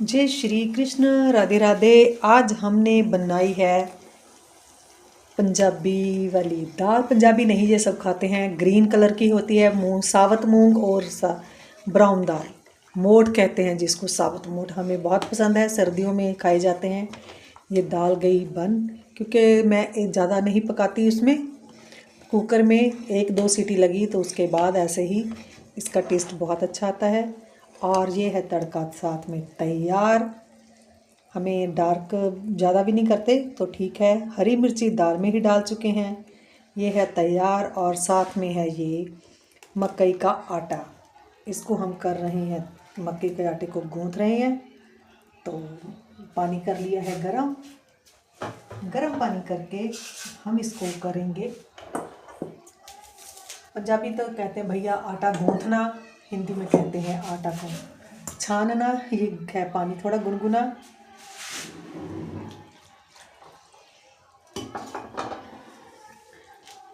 जय श्री कृष्ण, राधे राधे। आज हमने बनाई है पंजाबी वाली दाल। पंजाबी नहीं, ये सब खाते हैं। ग्रीन कलर की होती है, मूंग, साबुत मूंग और ब्राउन दाल, मोठ कहते हैं जिसको, साबुत मोठ। हमें बहुत पसंद है, सर्दियों में खाए जाते हैं। ये दाल गई बन, क्योंकि मैं ज़्यादा नहीं पकाती उसमें। कुकर में एक दो सीटी लगी तो उसके बाद ऐसे ही इसका टेस्ट बहुत अच्छा आता है। और ये है तड़का साथ में तैयार। हमें डार्क ज़्यादा भी नहीं करते तो ठीक है। हरी मिर्ची दाल में ही डाल चुके हैं। ये है तैयार और साथ में है ये मकई का आटा। इसको हम कर रहे हैं, मकई के आटे को गूंथ रहे हैं। तो पानी कर लिया है गरम। गरम पानी करके हम इसको करेंगे। पंजाबी तो कहते हैं भैया आटा गूंथना, हिंदी में कहते हैं आटा को छानना। ये है पानी थोड़ा गुनगुना।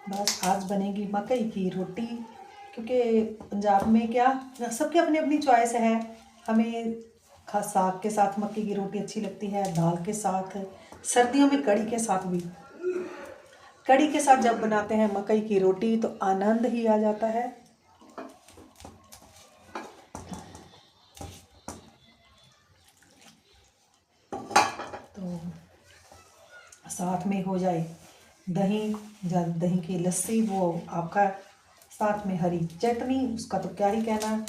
बस आज बनेगी मकई की रोटी, क्योंकि पंजाब में क्या, सबके अपनी अपनी चॉइस है। हमें खास साग के साथ मक्की की रोटी अच्छी लगती है, दाल के साथ, सर्दियों में कढ़ी के साथ भी। कढ़ी के साथ जब बनाते हैं मकई की रोटी तो आनंद ही आ जाता है। तो साथ में हो जाए दही, जब दही की लस्सी, वो आपका, साथ में हरी चटनी, उसका तो क्या ही कहना।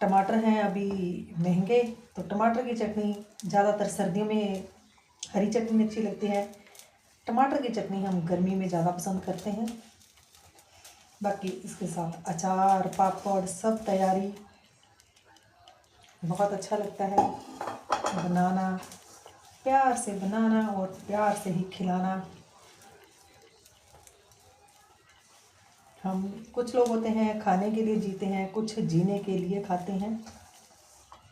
टमाटर हैं अभी महंगे, तो टमाटर की चटनी, ज़्यादातर सर्दियों में हरी चटनी अच्छी लगती है। टमाटर की चटनी हम गर्मी में ज़्यादा पसंद करते हैं। बाकी इसके साथ अचार, पापड़, सब तैयारी। बहुत अच्छा लगता है बनाना, प्यार से बनाना और प्यार से ही खिलाना। हम कुछ लोग होते हैं खाने के लिए जीते हैं, कुछ जीने के लिए खाते हैं।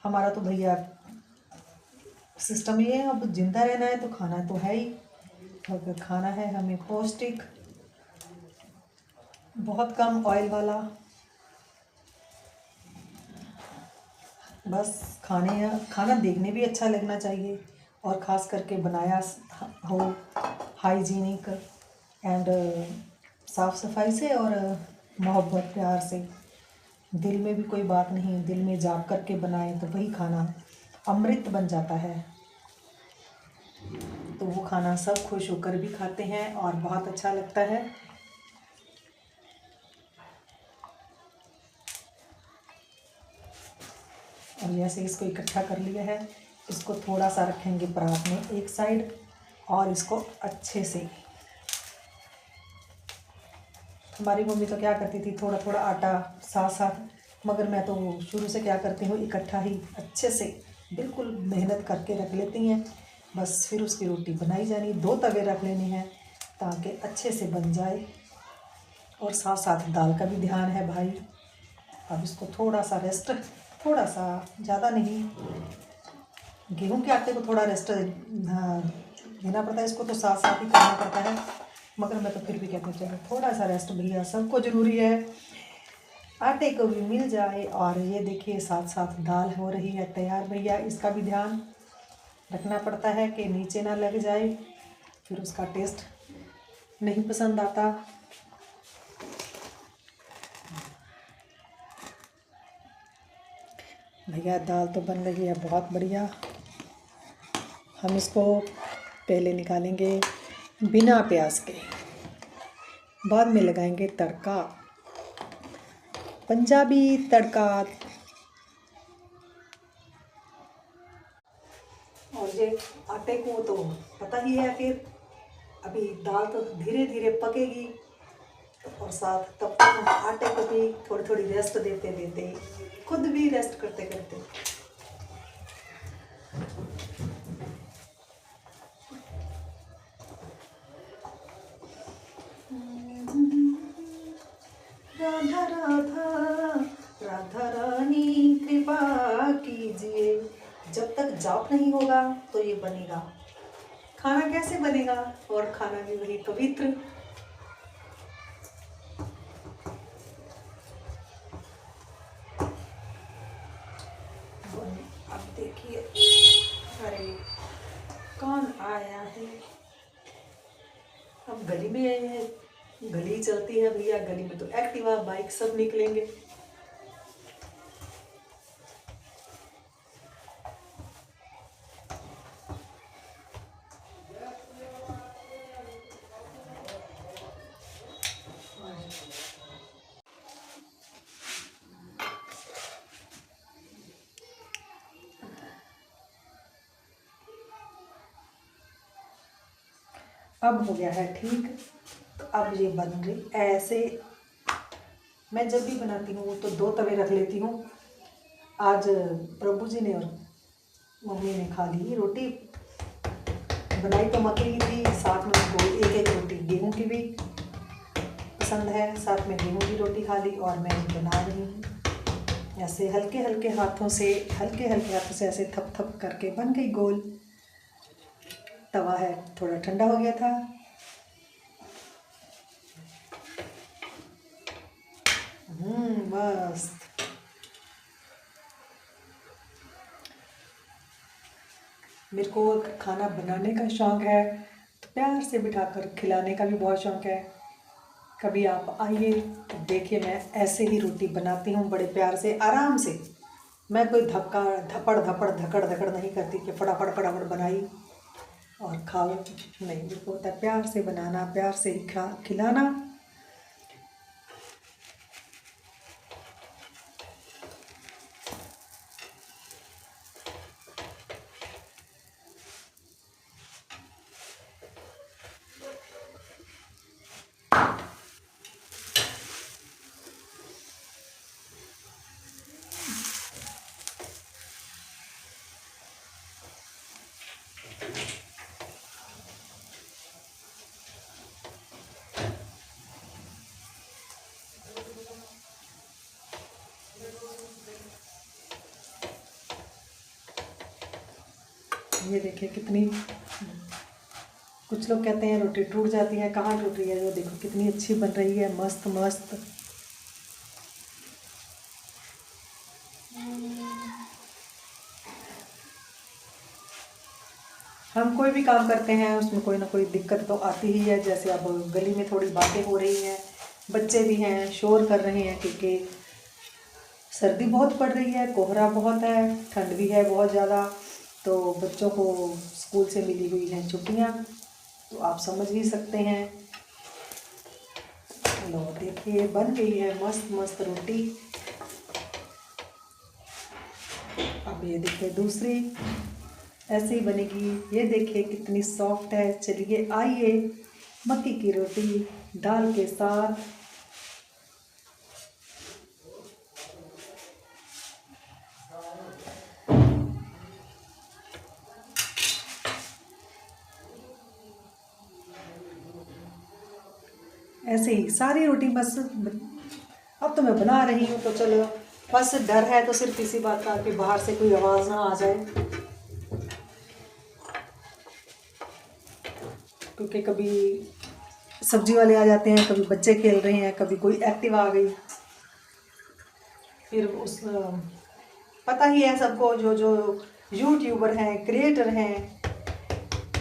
हमारा तो भैया सिस्टम ये है, अब जिंदा रहना है तो खाना तो है ही। अगर खाना है हमें पौष्टिक, बहुत कम ऑयल वाला, बस खाना देखने भी अच्छा लगना चाहिए। और ख़ास करके बनाया हो हाइजीनिक एंड साफ़ सफाई से और मोहब्बत प्यार से। दिल में भी कोई बात नहीं, दिल में जाग करके बनाए तो वही खाना अमृत बन जाता है। तो वो खाना सब खुश होकर भी खाते हैं और बहुत अच्छा लगता है। और जैसे इसको इकट्ठा कर लिया है, इसको थोड़ा सा रखेंगे परात में एक साइड, और इसको अच्छे से, हमारी मम्मी तो क्या करती थी, थोड़ा थोड़ा आटा साथ साथ, मगर मैं तो शुरू से क्या करती हूँ, इकट्ठा ही अच्छे से बिल्कुल मेहनत करके रख लेती हैं। बस फिर उसकी रोटी बनाई जानी। 2 तवे रख लेने हैं ताकि अच्छे से बन जाए। और साथ साथ दाल का भी ध्यान है भाई। अब इसको थोड़ा सा रेस्ट, थोड़ा सा, ज़्यादा नहीं, गेहूं के आटे को थोड़ा रेस्ट देना पड़ता है, इसको तो साथ साथ ही करना पड़ता है। मगर मैं तो फिर भी कहती हूँ चलो थोड़ा सा रेस्ट भैया सबको ज़रूरी है, आटे को भी मिल जाए। और ये देखिए साथ साथ दाल हो रही है तैयार। भैया इसका भी ध्यान रखना पड़ता है कि नीचे ना लग जाए, फिर उसका टेस्ट नहीं पसंद आता। भैया दाल तो बन रही है बहुत बढ़िया। हम इसको पहले निकालेंगे बिना प्याज के, बाद में लगाएंगे तड़का, पंजाबी तड़का। और ये आटे को तो पता ही है, फिर अभी दाल तो धीरे धीरे पकेगी, और साथ तब तक हम आटे को भी थोड़ी थोड़ी रेस्ट देते देते, खुद भी रेस्ट करते करते। राधा राधा राधा रानी कृपा कीजिए। जब तक जाप नहीं होगा तो ये बनेगा, खाना कैसे बनेगा, और खाना भी वही पवित्र। अब देखिए अरे कौन आया है? अब गली में आए हैं, गली चलती है भैया, गली में तो एक्टिवा बाइक सब निकलेंगे। अब हो गया है ठीक। तो अब ये बन गई ऐसे। मैं जब भी बनाती हूँ तो 2 तवे रख लेती हूँ। आज प्रभु जी ने और मम्मी ने खा ली रोटी। बनाई तो मक्के की थी, साथ में उनको एक एक रोटी गेहूं की भी पसंद है, साथ में गेहूं की रोटी खा ली। और मैं बना रही हूँ ऐसे हल्के हल्के हाथों से ऐसे थप थप करके बन गई गोल। तवा है थोड़ा ठंडा हो गया था। मस्त। मेरे को खाना बनाने का शौक़ है, तो प्यार से बिठाकर खिलाने का भी बहुत शौक़ है। कभी आप आइए तो देखिए, मैं ऐसे ही रोटी बनाती हूँ बड़े प्यार से, आराम से। मैं कोई धपड़ धकड़ धकड़ नहीं करती कि फटाफट फटाफट बनाई और खाओ। नहीं, मेरे को होता है प्यार से बनाना, प्यार से ही खिलाना। ये देखिए कितनी, कुछ लोग कहते हैं रोटी टूट जाती है, कहाँ टूट रही है, वो देखो कितनी अच्छी बन रही है, मस्त मस्त। हम कोई भी काम करते हैं उसमें कोई ना कोई दिक्कत तो आती ही है। जैसे अब गली में थोड़ी बातें हो रही हैं, बच्चे भी हैं, शोर कर रहे हैं, क्योंकि सर्दी बहुत पड़ रही है, कोहरा बहुत है, ठंड भी है बहुत ज़्यादा। तो बच्चों को स्कूल से मिली हुई हैं छुट्टियां, तो आप समझ ही सकते हैं। लो देखिए बन गई है मस्त मस्त रोटी। अब ये देखिए दूसरी ऐसे ही बनेगी। ये देखिए कितनी सॉफ्ट है। चलिए आइए, मक्की की रोटी दाल के साथ। ऐसे ही सारी रोटी बस। अब तो मैं बना रही हूँ तो चलो, बस डर है तो सिर्फ इसी बात का कि बाहर से कोई आवाज़ ना आ जाए, क्योंकि कभी सब्जी वाले आ जाते हैं, कभी बच्चे खेल रहे हैं, कभी कोई एक्टिव आ गई। फिर उस पता ही है सबको, जो जो यूट्यूबर हैं, क्रिएटर हैं,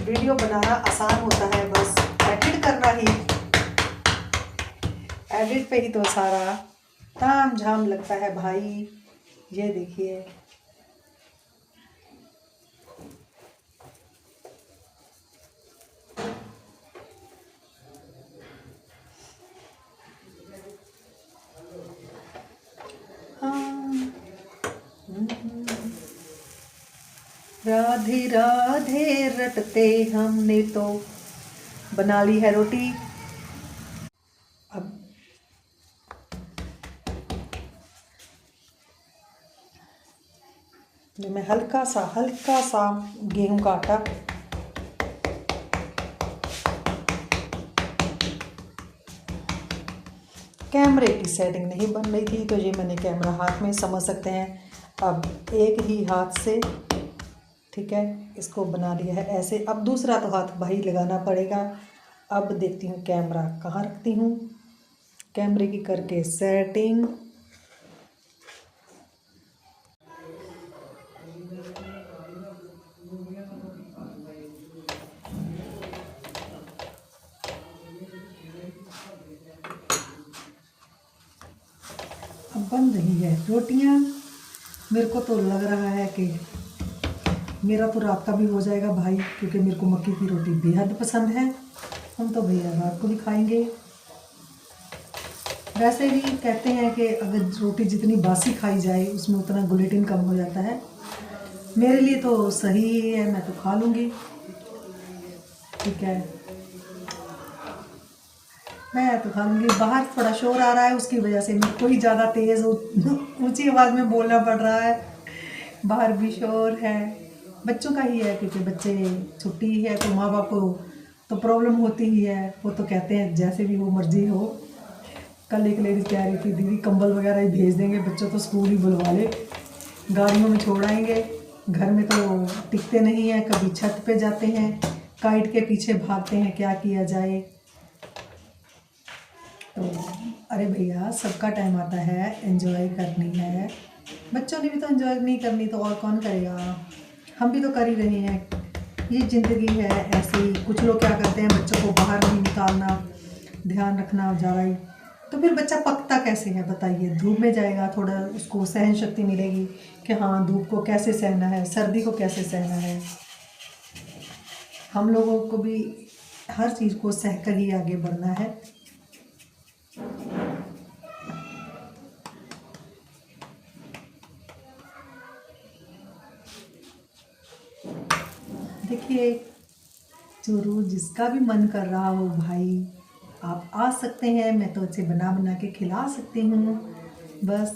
वीडियो बनाना आसान होता है, बस एडिट करना ही, एडिट पे ही तो सारा ताम झाम लगता है भाई। ये देखिए हाँ। राधे राधे रटते हमने तो बना ली है रोटी। अब मैं हल्का सा गेहूं का आटा, कैमरे की सेटिंग नहीं बन रही थी तो ये मैंने कैमरा हाथ में, समझ सकते हैं। अब एक ही हाथ से, ठीक है, इसको बना लिया है ऐसे। अब दूसरा तो हाथ भाई लगाना पड़ेगा। अब देखती हूँ कैमरा कहाँ रखती हूँ, कैमरे की करके सेटिंग। बन रही है रोटियां। मेरे को तो लग रहा है कि मेरा तो रात का भी हो जाएगा भाई, क्योंकि मेरे को मक्की की रोटी बेहद पसंद है। हम तो भैया रात को भी खाएंगे। वैसे भी कहते हैं कि अगर रोटी जितनी बासी खाई जाए उसमें उतना ग्लूटेन कम हो जाता है। मेरे लिए तो सही ही है, मैं तो खा लूँगी। ठीक है, मैं तो खा लूँगी। बाहर थोड़ा शोर आ रहा है, उसकी वजह से मेरे को ही ज़्यादा तेज़ ऊंची आवाज़ में बोलना पड़ रहा है। बाहर भी शोर है, बच्चों का ही है, क्योंकि बच्चे छुट्टी है तो माँ बाप को तो प्रॉब्लम होती ही है। वो तो कहते हैं जैसे भी वो मर्जी हो। कल एक लेडीज कह रही थी, दीदी कंबल वगैरह ही भेज देंगे, बच्चों तो स्कूल ही बुलवा ले, गाड़ियों में छोड़ आएंगे, घर में तो टिकते नहीं हैं। कभी छत पे जाते हैं, काइट के पीछे भागते हैं, क्या किया जाए। तो अरे भैया, सबका टाइम आता है, एंजॉय करनी है। बच्चों ने भी तो एंजॉय नहीं करनी तो और कौन करेगा। हम भी तो कर ही रहे हैं, ये ज़िंदगी है ऐसे ही। कुछ लोग क्या करते हैं, बच्चों को बाहर नहीं निकालना, ध्यान रखना ज़्यादा ही। तो फिर बच्चा पकता कैसे है बताइए। धूप में जाएगा, थोड़ा उसको सहन शक्ति मिलेगी कि हाँ धूप को कैसे सहना है, सर्दी को कैसे सहना है। हम लोगों को भी हर चीज़ को सहकर ही आगे बढ़ना है। देखिए, जो रोज़ जिसका भी मन कर रहा हो भाई, आप आ सकते हैं। मैं तो अच्छे बना बना के खिला सकती हूँ, बस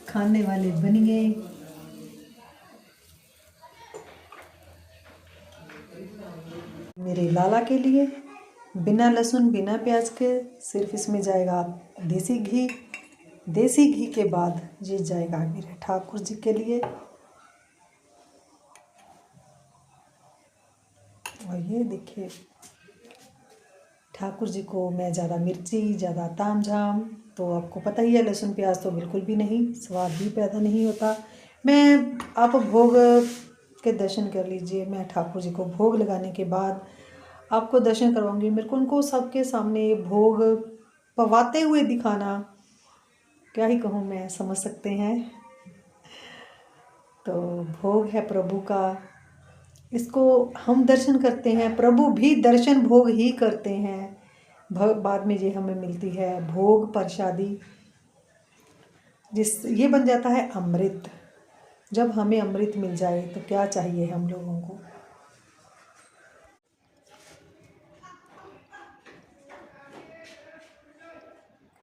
खाने वाले बनिए। मेरे लाला के लिए बिना लहसुन बिना प्याज के सिर्फ इसमें जाएगा देसी घी। देसी घी के बाद ये जाएगा मेरे ठाकुर जी के लिए। और ये देखिए, ठाकुर जी को मैं ज़्यादा मिर्ची, ज़्यादा ताम झाम, तो आपको पता ही है लहसुन प्याज तो बिल्कुल भी नहीं, स्वाद भी पैदा नहीं होता। मैं आप भोग के दर्शन कर लीजिए। मैं ठाकुर जी को भोग लगाने के बाद आपको दर्शन करवाऊंगी। मेरे को उनको सबके सामने भोग पवाते हुए दिखाना, क्या ही कहूँ मैं, समझ सकते हैं। तो भोग है प्रभु का, इसको हम दर्शन करते हैं, प्रभु भी दर्शन भोग ही करते हैं। बाद में ये हमें मिलती है भोग प्रसादी, ये बन जाता है अमृत। जब हमें अमृत मिल जाए तो क्या चाहिए हम लोगों को।